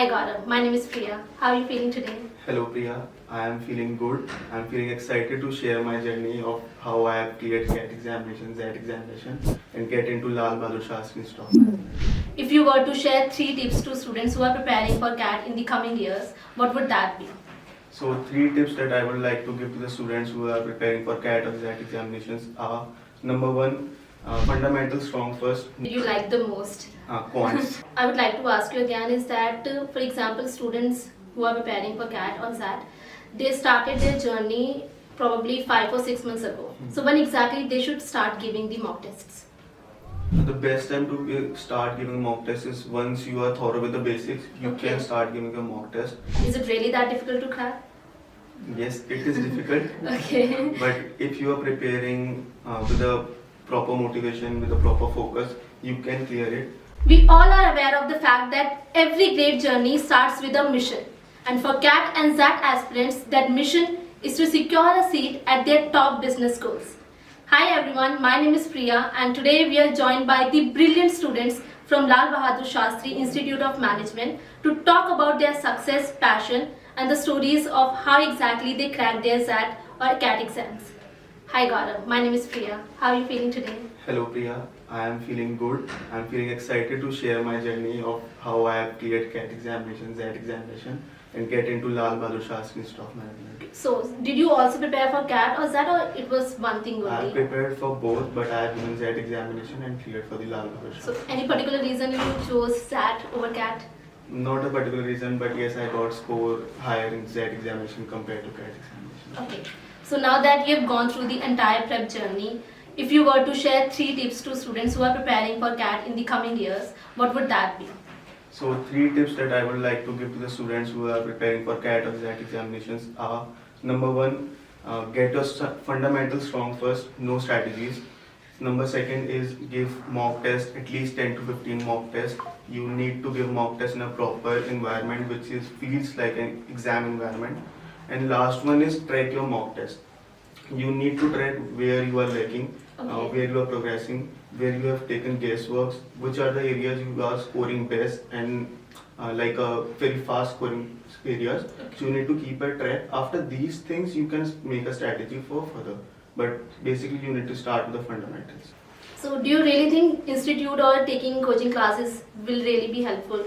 Hi Gaurav, my name is Priya. How are you feeling today? Hello Priya, I am feeling good. I am feeling excited to share my journey of how I have cleared CAT examination, ZET examination and get into Lal Bahadur Shastri Institute of Management. If you were to share 3 tips to students who are preparing for CAT in the coming years, what would that be? So 3 tips that I would like to give to the students who are preparing for CAT or ZET examinations are: number one, fundamentals strong first, Did you like the most? quants. I would like to ask you again is that, for example, students who are preparing for CAT or ZAT, they started their journey probably 5 or 6 months ago. So when exactly they should start giving the mock tests? The best time to start giving mock tests is once you are thorough with the basics, you Okay. can start giving a mock test. Is it really that difficult to crack? Yes, it is difficult. Okay. But if you are preparing with a proper motivation, with a proper focus, you can clear it. We all are aware of the fact that every great journey starts with a mission. And for CAT and ZAT aspirants, that mission is to secure a seat at their top business schools. Hi everyone, my name is Priya and today we are joined by the brilliant students from Lal Bahadur Shastri Institute of Management to talk about their success, passion and the stories of how exactly they cracked their ZAT or CAT exams. Hi Gaurav, my name is Priya. How are you feeling today? Hello Priya, I am feeling good. I am feeling excited to share my journey of how I have cleared CAT examination, ZET examination and get into Lal Bahadur Shastri Institute of Management. So, did you also prepare for CAT or ZAT or it was one thing I have only? prepared for both, but I have given ZET examination and cleared for the Lal Bahadur So, Shastri. any particular reason you chose ZAT over CAT? Not a particular reason, but yes, I got score higher in ZET examination compared to CAT examination. Okay. So, now that you have gone through the entire prep journey, if you were to share 3 tips to students who are preparing for CAT in the coming years, what would that be? So 3 tips that I would like to give to the students who are preparing for CAT or ZET examinations are: number one, get your fundamentals strong first, no strategies. Number second is give mock test, at least 10 to 15 mock tests. You need to give mock test in a proper environment which feels like an exam environment. And last one is track your mock test. You need to track where you are lacking, Okay. where you are progressing, where you have taken guessworks, which are the areas you are scoring best and like very fast scoring areas. So you need to keep a track. After these things, you can make a strategy for further. But basically, you need to start with the fundamentals. So, do you really think institute or taking coaching classes will really be helpful?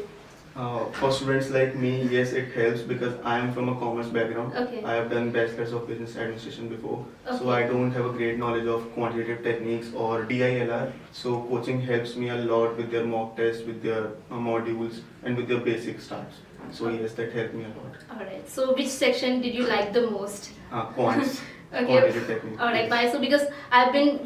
For students like me, yes, it helps because I am from a commerce background. Okay. I have done bachelor's of business administration before, so Okay. I don't have a great knowledge of quantitative techniques or DILR. So coaching helps me a lot with their mock tests, with their modules, and with their basic starts. So yes, that helped me a lot. Alright. So, which section did you like the most? Quants, Okay. quantitative techniques. Alright, bye. So because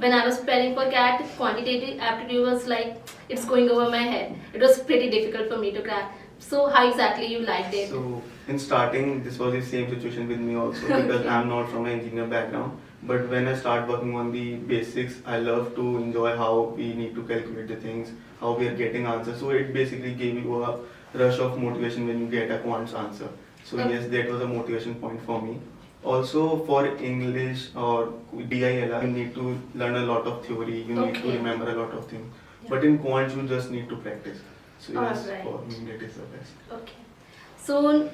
when I was preparing for CAT, quantitative aptitude was like, it's going over my head. It was pretty difficult for me to crack. So how exactly you liked it? So in starting, this was the same situation with me also because I'm not from an engineer background. But when I start working on the basics, I love to enjoy how we need to calculate the things, how we are getting answers. So it basically gave you a rush of motivation when you get a quant's answer. So Okay. yes, that was a motivation point for me. Also for English or DILR, you need to learn a lot of theory, you need to Okay. remember a lot of things. Yeah. But in quants, you just need to practice. So yes, Alright. for me that is the best. Okay. So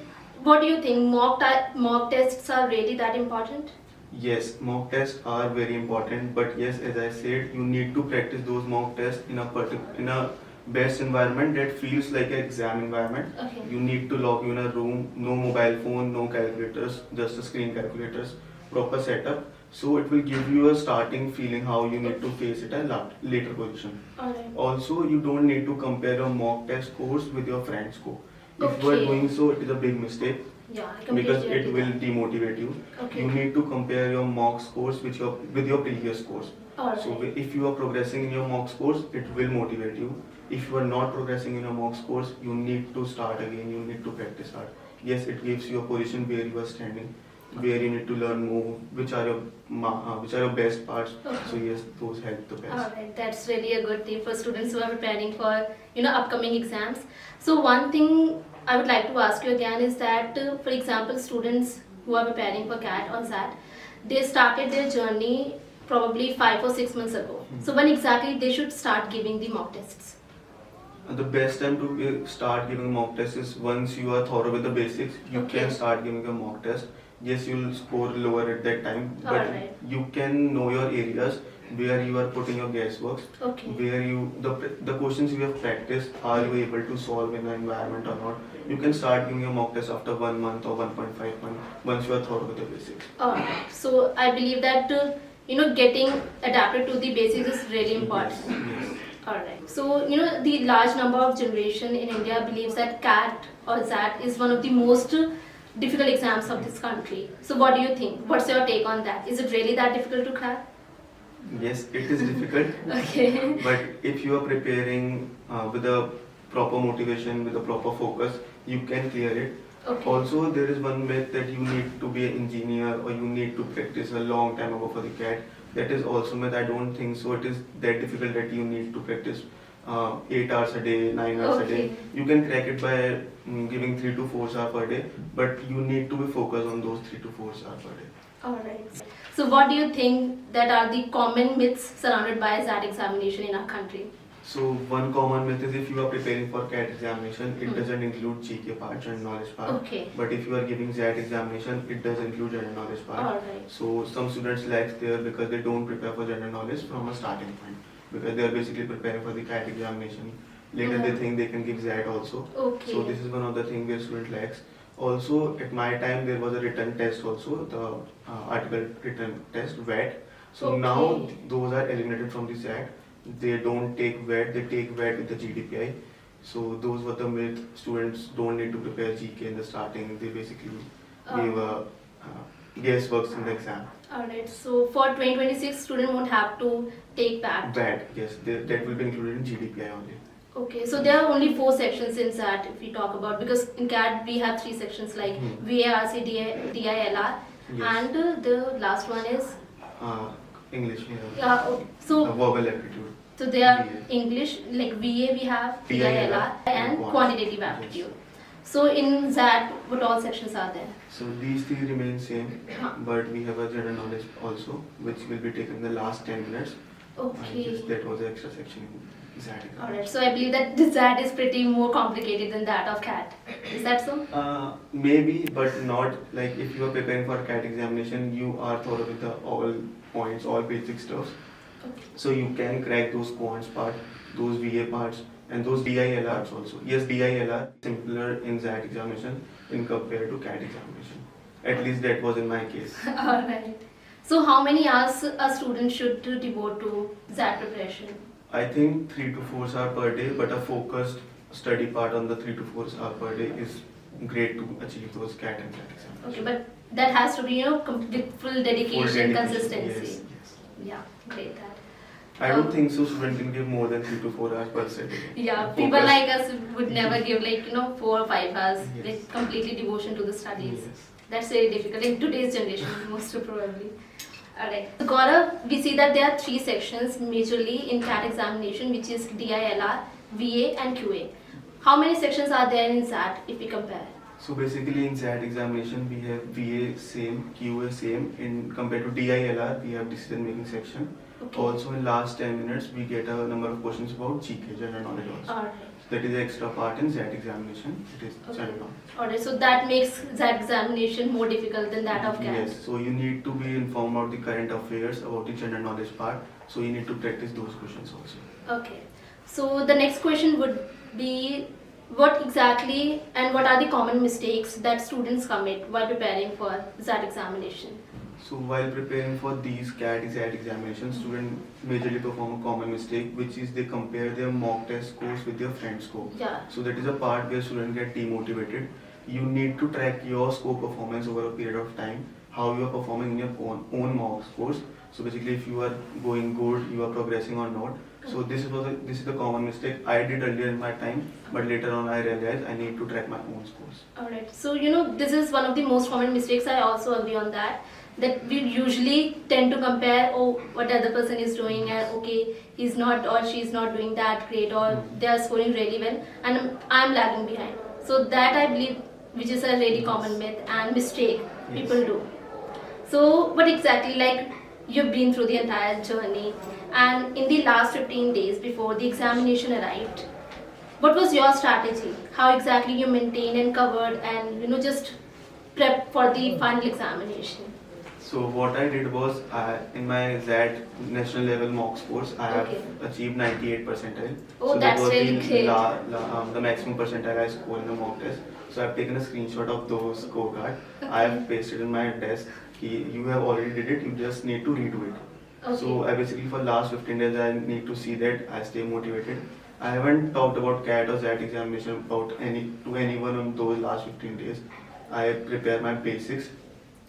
what do you think? Mock tests are really that important? Yes, mock tests are very important, but yes, as I said, you need to practice those mock tests in a best environment that feels like an exam environment. Okay. You need to lock you in a room, no mobile phone, no calculators, just a screen calculators, proper setup. So it will give you a starting feeling how you need to face it at later position. Alright. Also, you don't need to compare your mock test scores with your friend's score. If you are Okay. doing so, it is a big mistake Yeah, I completely because it agree will with demotivate you. that. Okay. You need to compare your mock scores with your previous scores. Alright. So if you are progressing in your mock scores, it will motivate you. If you are not progressing in your mock scores, you need to start again. You need to practice hard. Yes, it gives you a position where you are standing, where you need to learn more, which are your best parts. Okay. So yes, those help the best. Alright, that's really a good tip for students who are preparing for upcoming exams. So one thing I would like to ask you again is that, for example, students who are preparing for CAT or ZAT, they started their journey probably 5 or 6 months ago. So when exactly they should start giving the mock tests? The best time to start giving mock tests is once you are thorough with the basics, you Okay. can start giving a mock test. Yes, you'll score lower at that time, but Alright. you can know your areas where you are putting your guesswork, Okay. where the questions you have practiced, are you able to solve in the environment or not. You can start giving a mock test after 1 month or 1.5 months once you are thorough with the basics. Alright. So I believe that getting adapted to the basics is really important. Yes. Alright. So the large number of generation in India believes that CAT or XAT is one of the most difficult exams of this country. So what do you think? What's your take on that? Is it really that difficult to crack? Yes, it is difficult. Okay. But if you are preparing with a proper motivation, with a proper focus, you can clear it. Okay. Also, there is one myth that you need to be an engineer or you need to practice a long time ago for the CAT. That is also myth. I don't think so. It is that difficult that you need to practice 8 hours a day, 9 hours a day. Okay. You can crack it by giving 3 to 4 hours per day, but you need to be focused on those 3 to 4 hours per day. Alright. So what do you think that are the common myths surrounded by XAT examination in our country? So one common myth is if you are preparing for CAT examination, it Hmm. doesn't include GK part, general knowledge part. Okay. But if you are giving XAT examination, it does include general knowledge part. Alright. So some students lack there because they don't prepare for general knowledge from a starting point. Because they are basically preparing for the CAT examination. Later they Yeah. think they can give XAT also. Okay. So this is one of the things where student lacks. Also at my time there was a written test also, the article written test, VAT. So Okay. now those are eliminated from the SAT. They don't take VAT, they take VAT with the GDPI. So those were the myth. Students don't need to prepare GK in the starting. They basically give guessworks in the exam. Alright. So for 2026, student won't have to take that. VAT, yes, that will be included in GDPI only. Okay, so there are only 4 sections in SAT if we talk about, because in CAT we have 3 sections like VARC, DILR, Yes. and the last one is English, so verbal aptitude. so they are VA. English, like VA we have DILR and and quantitative Yes. aptitude. So in SAT, what all sections are there? So these three remain same, but we have a general knowledge also, which will be taken in the last 10 minutes. Okay. That was the extra section in SAT. Alright, so I believe that the SAT is pretty more complicated than that of CAT. Is that so? Maybe, but not like if you are preparing for CAT examination, you are thorough with the all points, all basic stuff. Okay. So you can crack those quants part, those VA parts, and those DILRs also. Yes, DILR simpler in SAT examination in compared to CAT examination. At least that was in my case. Alright. So how many hours a student should devote to SAT preparation? I think 3 to 4 hours per day, but a focused study part on the 3 to 4 hours per day is great to achieve those CAT and CAT examinations. Okay, but that has to be, with full dedication, Full dedication, consistency. Yes, yes. Yeah, great that. I don't think so. Student can give more than 3 to 4 hours per set. Yeah, people Focus. like us would never give 4 or 5 hours, Yes. like completely devotion to the studies. Yes. That's very difficult in today's generation, most probably. Alright. So Gaurav, we see that there are 3 sections majorly in CAT examination, which is DILR, VA and QA. How many sections are there in SAT if we compare? So basically in SAT examination we have VA same, QA same. In compared to DILR we have decision making section. Okay. Also in last 10 minutes we get a number of questions about GK, general knowledge also. Alright. That is the extra part in SAT examination. It is Okay. general knowledge. Alright, so that makes SAT examination more difficult than that of CAT. Yes, so you need to be informed about the current affairs, about the general knowledge part. So you need to practice those questions also. Okay. So the next question would be, what exactly and what are the common mistakes that students commit while preparing for SAT examination? So while preparing for these CAT SAT examinations, students majorly perform a common mistake, which is they compare their mock test scores with their friend score. Yeah. So that is a part where students get demotivated. You need to track your score performance over a period of time, how you are performing in your own mock scores. So basically, if you are going good, you are progressing or not. So this is the common mistake I did earlier in my time, but later on I realized I need to track my own scores. Alright. So this is one of the most common mistakes. I also agree on that. That we usually tend to compare, what the other person is doing, and okay, he's not or she's not doing that great, or they are scoring really well, and I'm lagging behind. So that I believe, which is a really common myth and mistake people do. So what exactly, you've been through the entire journey, and in the last 15 days before the examination arrived, what was your strategy? How exactly you maintained and covered and just prep for the final examination? So what I did was, in my ZAT national level mock scores, I have Okay. achieved 98 percentile. Oh, so that's that was really great. the maximum percentile I scored in the mock test. So I've taken a screenshot of those scorecard. I Okay. have pasted in my desk. You have already did it. You just need to redo it. Okay. So I basically for last 15 days I need to see that I stay motivated. I haven't talked about CAT or ZAT examination about anyone on those last 15 days. I prepare my basics.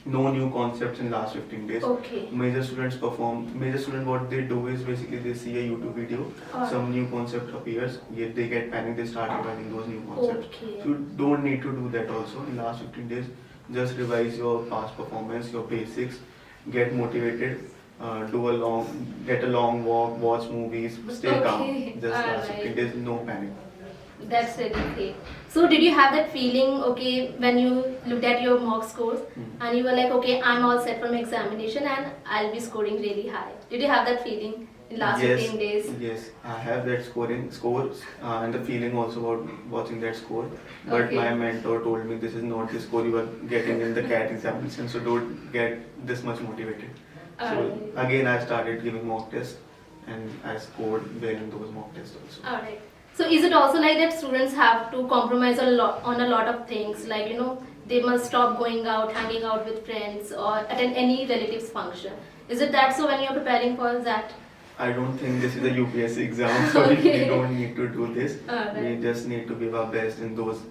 No new concepts in last 15 days. Okay. Major students perform. Major student what they do is basically they see a YouTube video, Alright. some new concept appears, yet they get panic. They start revising those new concepts. Okay. So you don't need to do that also in last 15 days. Just revise your past performance, your basics, get motivated. Get a long walk, watch movies, stay Okay. calm. Just last Alright. 15 days, no panic. That's really great. So did you have that feeling, okay, when you looked at your mock scores and you were like, okay, I'm all set for my examination and I'll be scoring really high. Did you have that feeling in last 15 days? Yes, I have that scores and the feeling also about watching that score. But Okay. my mentor told me this is not the score you are getting in the CAT examination, so don't get this much motivated. So Alright. again, I started giving mock tests and I scored well in those mock tests also. Alright. So is it also like that students have to compromise a lot on a lot of things, like they must stop going out, hanging out with friends or attend any relatives function? Is it that so when you're preparing for that? I don't think this is a UPSC exam, so Okay. we don't need to do this. Alright. We just need to give our best in those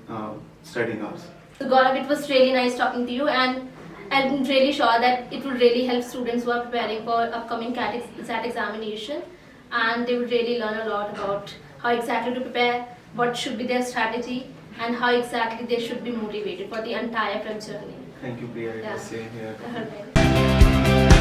studying hours. So Gaurav, it was really nice talking to you, and I'm really sure that it will really help students who are preparing for upcoming CAT examination, and they will really learn a lot about how exactly to prepare, what should be their strategy, and how exactly they should be motivated for the entire prep journey. Thank you, Priya. It was Yeah. same here. Alright.